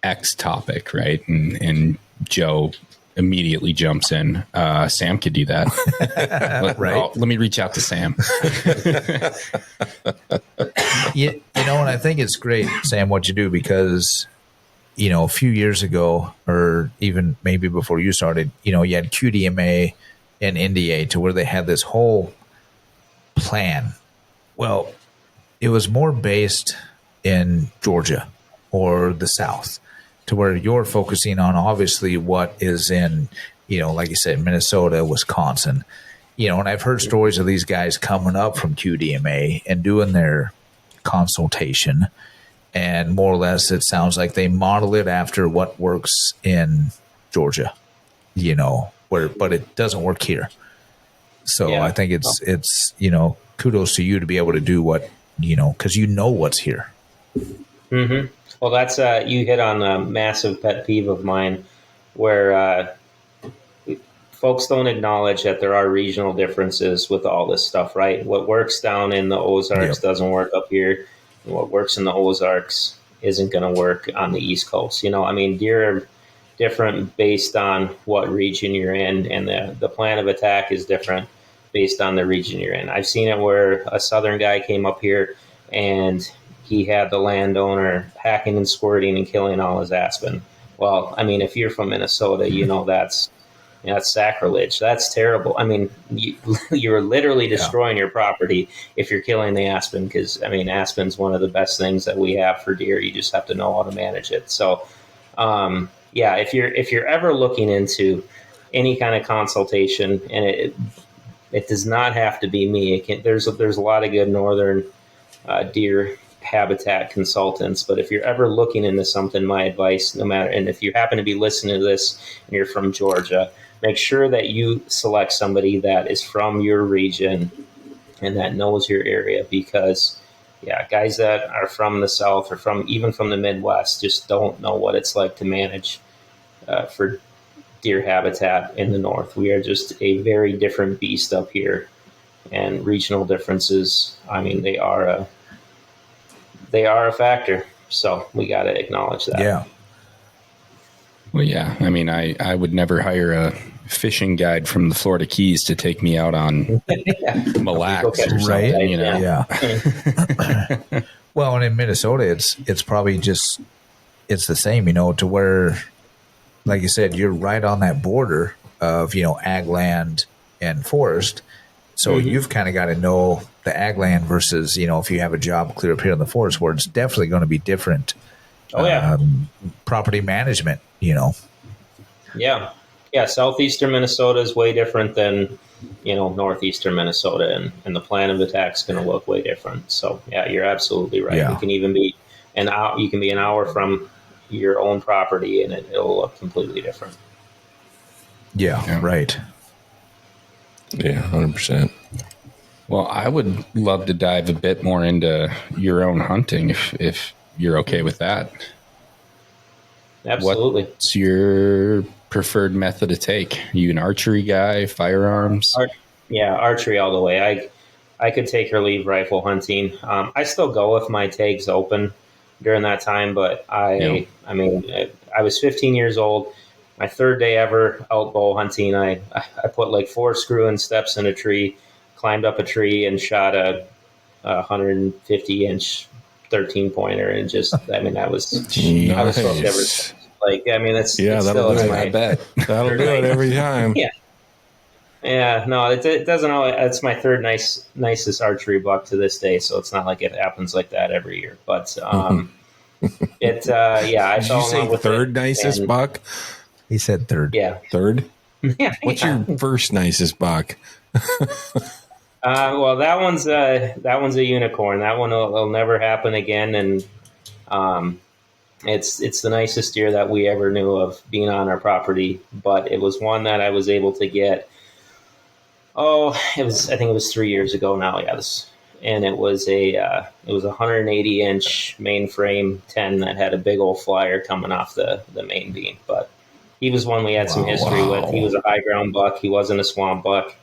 X topic, right? And Joe immediately jumps in. Sam could do that. Right. Let me reach out to Sam. And I think it's great, Sam, what you do because, a few years ago or even maybe before you started, you had QDMA and NDA to where they had this whole plan. Well, it was more based in Georgia or the South to where you're focusing on obviously what is in, like you said, Minnesota, Wisconsin, and I've heard stories of these guys coming up from QDMA and doing their consultation and more or less it sounds like they model it after what works in Georgia, but it doesn't work here. So I think it's kudos to you to be able to do what, because what's here. Mm-hmm. Well, that's you hit on a massive pet peeve of mine where folks don't acknowledge that there are regional differences with all this stuff, right? What works down in the Ozarks doesn't work up here. And what works in the Ozarks isn't going to work on the East Coast. Deer are different based on what region you're in, and the plan of attack is different based on the region you're in. I've seen it where a southern guy came up here and he had the landowner hacking and squirting and killing all his aspen. Well, if you're from Minnesota, that's sacrilege. That's terrible. You're literally destroying your property if you're killing the aspen because, aspen's one of the best things that we have for deer. You just have to know how to manage it. So, if you're ever looking into any kind of consultation, and it does not have to be me. There's a lot of good northern deer habitat consultants, but if you're ever looking into something, my advice, no matter, and if you happen to be listening to this and you're from Georgia, make sure that you select somebody that is from your region and that knows your area, because guys that are from the South or even from the Midwest just don't know what it's like to manage for deer habitat in the North. We are just a very different beast up here, and regional differences, I mean, they are a factor. So we got to acknowledge that. Yeah. Well, yeah. I mean, I would never hire a fishing guide from the Florida Keys to take me out on Mille Lacs or something, Right. you know? Yeah. Well, and in Minnesota, it's probably just, it's the same, to where, like you said, you're right on that border of, ag land and forest. So you've kind of got to know the ag land versus, if you have a job clear up here in the forest, where it's definitely going to be different. Oh, yeah. Property management, Yeah. Yeah. Southeastern Minnesota is way different than, northeastern Minnesota, and the plan of attack is going to look way different. So, yeah, you're absolutely right. Yeah. You can even be an hour from your own property, and it'll look completely different. Yeah. Right. Yeah, 100%. Well, I would love to dive a bit more into your own hunting if you're okay with that. Absolutely. What's your preferred method to take? Are you an archery guy, firearms? Archery all the way. I could take or leave rifle hunting. I still go if my tag's open during that time, but I was 15 years old. My third day ever out bow hunting, I put like 4 screw-in steps in a tree, climbed up a tree, and shot a 150-inch 13-pointer, and that was I was hooked ever since. that'll do it. I bet that'll do it every time. Yeah, no, it doesn't always. It's my third nicest archery buck to this day, so it's not like it happens like that every year. But I Did fell you in say love with third it, nicest and- buck? He said third. Yeah. Third? Yeah. What's your first nicest buck? Well, that one's a unicorn. That one will never happen again, and it's the nicest deer that we ever knew of being on our property. But it was one that I was able to get. I think it was 3 years ago now. Yes, and it was a 180-inch mainframe 10 that had a big old flyer coming off the main beam. But he was one we had some history with. He was a high ground buck. He wasn't a swamp buck,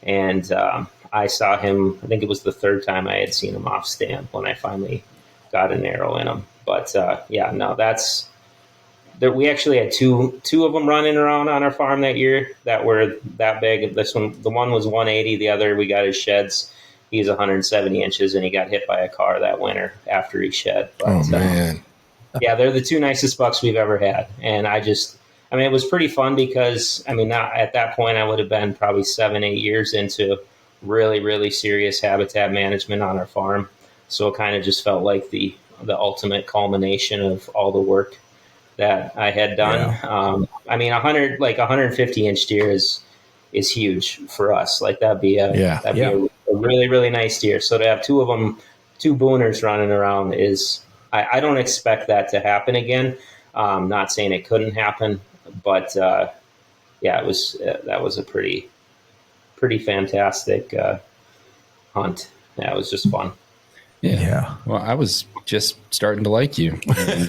and I saw him. I think it was the third time I had seen him off stand when I finally got an arrow in him. But we actually had two of them running around on our farm that year that were that big. The one was 180. The other, we got his sheds. He's 170 inches, and he got hit by a car that winter after he shed. But, man. They're the 2 nicest bucks we've ever had. And it was pretty fun because, at that point I would have been probably 7-8 years into really, really serious habitat management on our farm. So it kind of just felt like the ultimate culmination of all the work that I had done. Yeah. 150-inch deer is huge for us. Like that'd be a really, really nice deer. So to have 2 of them, 2 booners running around is, I don't expect that to happen again. Not saying it couldn't happen, but that was a pretty fantastic hunt. Yeah, it was just fun. Yeah. Well, I was just starting to like you, and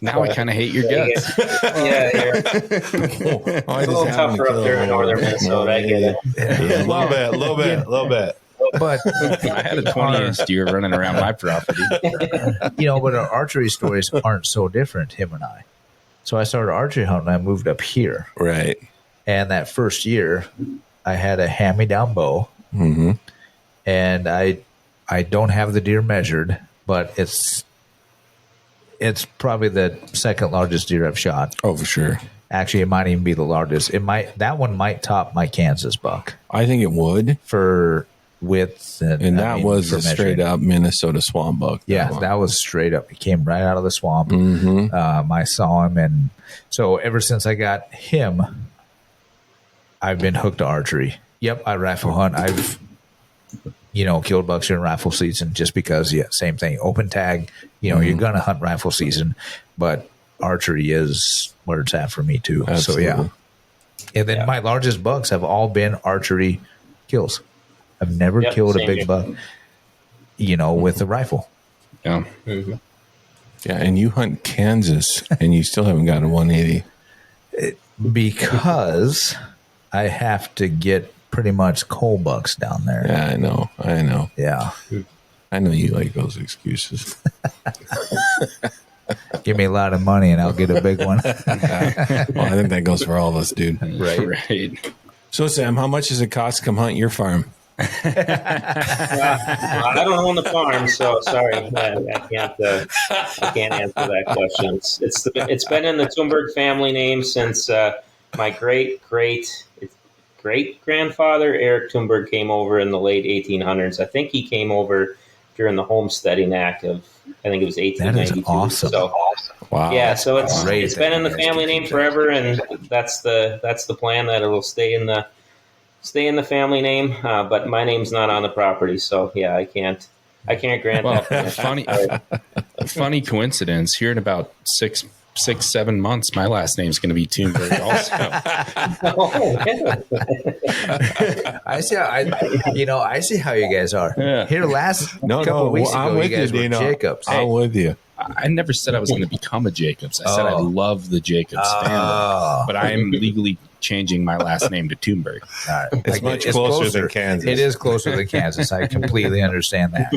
now I kind of hate your guts. Yeah, it's a little tougher up there in northern Minnesota. I get it. Yeah, a little bit. But I had a 20-inch deer running around my property. But our archery stories aren't so different, him and I. So I started archery hunting. I moved up here. Right. And that first year, I had a hand-me-down bow. Mm-hmm. And I don't have the deer measured, but it's probably the second largest deer I've shot. Oh, for sure. Actually, it might even be the largest. That one might top my Kansas buck I think it would. for width, And that was a straight up Minnesota swamp buck. That was straight up. He came right out of the swamp. Mm-hmm. I saw him, and so ever since I got him, I've been hooked to archery. Yep, I rifle hunt. killed bucks during rifle season just because, same thing. Open tag, you're going to hunt rifle season, but archery is where it's at for me too. Absolutely. So, yeah. And then my largest bucks have all been archery kills. I've never killed a big buck, with a rifle. Yeah. Mm-hmm. Yeah, and you hunt Kansas, and you still haven't got a 180. Because I have to get pretty much coal bucks down there. Yeah, I know. Yeah. I know you like those excuses. Give me a lot of money and I'll get a big one. Well, I think that goes for all of us, dude. Right. So, Sam, how much does it cost to come hunt your farm? I don't own the farm, so sorry, I can't answer that question. It's been in the Tumberg family name since my great grandfather Eric Tumberg came over in the late 1800s. I think he came over during the Homesteading Act of, I think it was 1892. That is awesome. So, Wow. yeah, so it's Great been that in the you guys family can name keep forever, and that's the plan, that it'll stay in the family name. But my name's not on the property, so yeah, I can't grant Well, that. funny coincidence. Here in about 6-7 months, my last name's going to be Tumberg also. I see how you guys are. Yeah. Here couple of weeks I'm ago, with you guys were Dino. Jacobs. I'm with you. I never said I was going to become a Jacobs. I said I Oh. love the Jacobs family, but I am legally changing my last name to Tumberg. All right. It's much closer than Kansas. It is closer than Kansas. I completely understand that.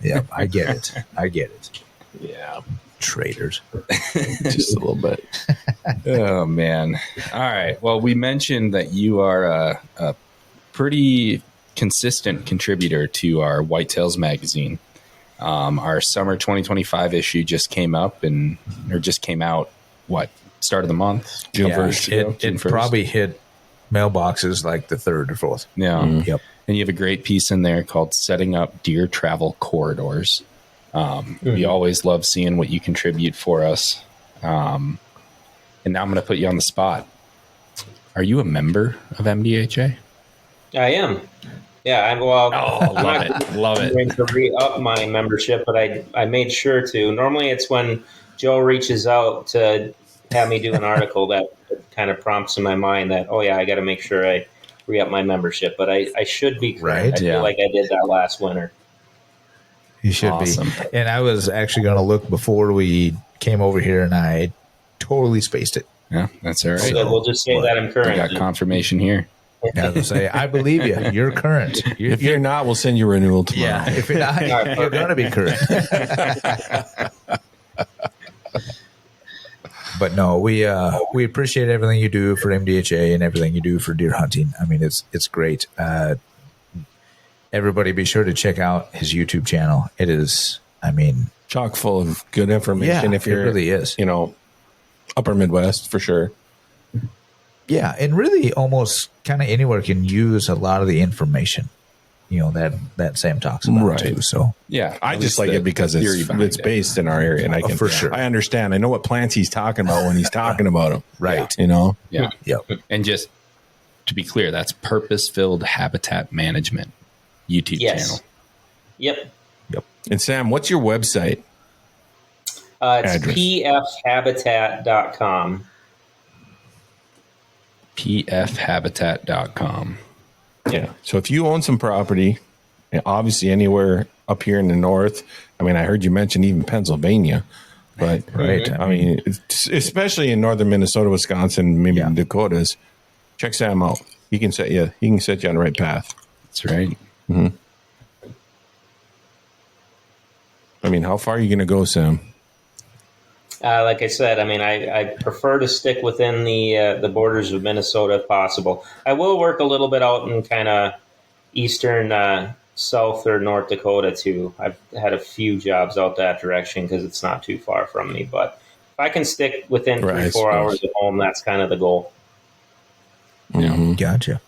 Yeah, I get it. Yeah, Traitors. just a little bit. Oh, man. All right. Well, we mentioned that you are a pretty consistent contributor to our Whitetails magazine. Our summer 2025 issue just came out, start of the month? June Yeah, 1st. It probably hit mailboxes like the 3rd or 4th. Yeah. Yep. And you have a great piece in there called Setting Up Deer Travel Corridors. We always love seeing what you contribute for us. And now I'm going to put you on the spot. Are you a member of MDHA? I am. Yeah, I'm Love it. going to re-up my membership, but I made sure to. Normally it's when Joe reaches out to have me do an article that kind of prompts in my mind that, oh yeah, I got to make sure I re-up my membership, but I should be correct. Right. I feel like I did that last winter. You should Awesome. be. And I was actually going to look before we came over here, and I totally spaced it. Yeah, that's all right. So we'll just say that I'm I current. got confirmation here. I was going to say, I believe you. You're current. If you're not, we'll send you renewal tomorrow. Yeah, if you're not, you're going to be current. But no, we appreciate everything you do for MDHA and everything you do for deer hunting. I mean, it's great. Everybody be sure to check out his YouTube channel. It is, Chock full of good information. Yeah, if you're, it really is. Upper Midwest for sure. Yeah, and really almost kind of anywhere can use a lot of the information, that Sam talks about Right. too. So Yeah. I at just least like the it because theory it's behind it. based in our area, and I can for sure. I understand. I know what plants he's talking about when he's talking about them. right. Yeah. Yep. And just to be clear, that's Purpose-Filled Habitat Management YouTube Yes. channel. Yep. And Sam, what's your website? It's Address. pfhabitat.com. pfhabitat.com. Yeah. So if you own some property, and obviously anywhere up here in the north, I heard you mention even Pennsylvania, but Right. especially in northern Minnesota, Wisconsin, maybe Yeah. the Dakotas, check Sam out. He can set you on the right path. That's right. How far are you going to go, Sam? Like I said, I prefer to stick within the borders of Minnesota if possible. I will work a little bit out in kind of eastern South or North Dakota too. I've had a few jobs out that direction because it's not too far from me. But if I can stick within Right, 3-4 hours of home, that's kind of the goal. Gotcha.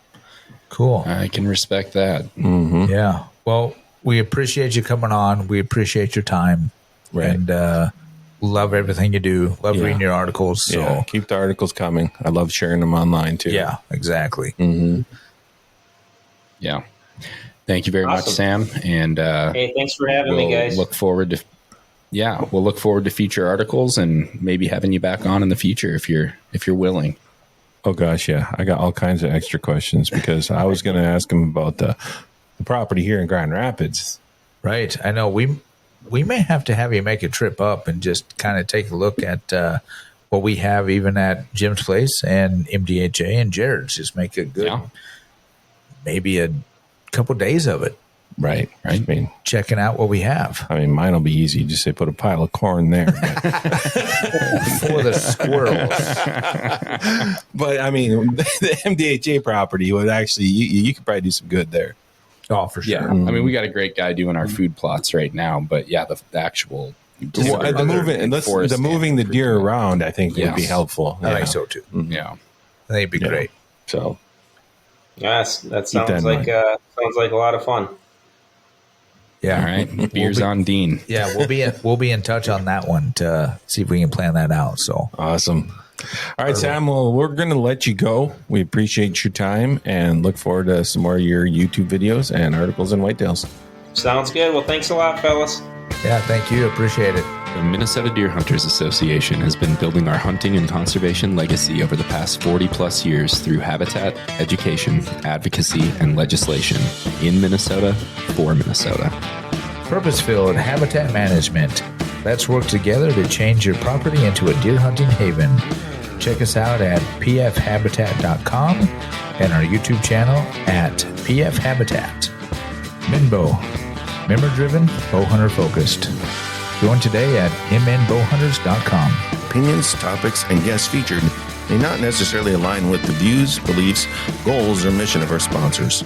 Cool. I can respect that. Yeah. Well, we appreciate you coming on. We appreciate your time. Right. And love everything you do. Love reading your articles. So Yeah, keep the articles coming. I love sharing them online too. yeah, exactly. Yeah. Thank you very much, Awesome. Sam. And Hey, thanks for having me, guys. look forward to we'll look forward to future articles and maybe having you back on in the future if you're willing. Oh gosh, yeah. I got all kinds of extra questions because I was going to ask him about the property here in Grand Rapids. Right. I know we may have to have you make a trip up and just kind of take a look at what we have even at Jim's place and MDHA and Jared's. Just make a good, maybe a couple days of it. Right. I mean, checking out what we have. I mean, mine will be easy. Just say put a pile of corn there. For the squirrels. But I mean, the MDHA property would actually, you could probably do some good there. Oh, for sure. Yeah. I mean, we got a great guy doing our food plots right now, but yeah, the actual the moving the deer around, I think would be helpful. I think so too. Yeah. I think it'd be great. So, yes, that sounds like a lot of fun. Yeah. All right. Beers on Dean. Yeah, we'll be in touch on that one to see if we can plan that out. So awesome. All right, Sam. Well, we're going to let you go. We appreciate your time and look forward to some more of your YouTube videos and articles and whitetails. Sounds good. Well, thanks a lot, fellas. Yeah, thank you. Appreciate it. The Minnesota Deer Hunters Association has been building our hunting and conservation legacy over the past 40 plus years through habitat, education, advocacy, and legislation in Minnesota for Minnesota. Purpose-filled habitat management. Let's work together to change your property into a deer hunting haven. Check us out at pfhabitat.com and our YouTube channel at pfhabitat. Minbow, member-driven, bow hunter focused. Join today at mnbowhunters.com. Opinions, topics, and guests featured may not necessarily align with the views, beliefs, goals, or mission of our sponsors.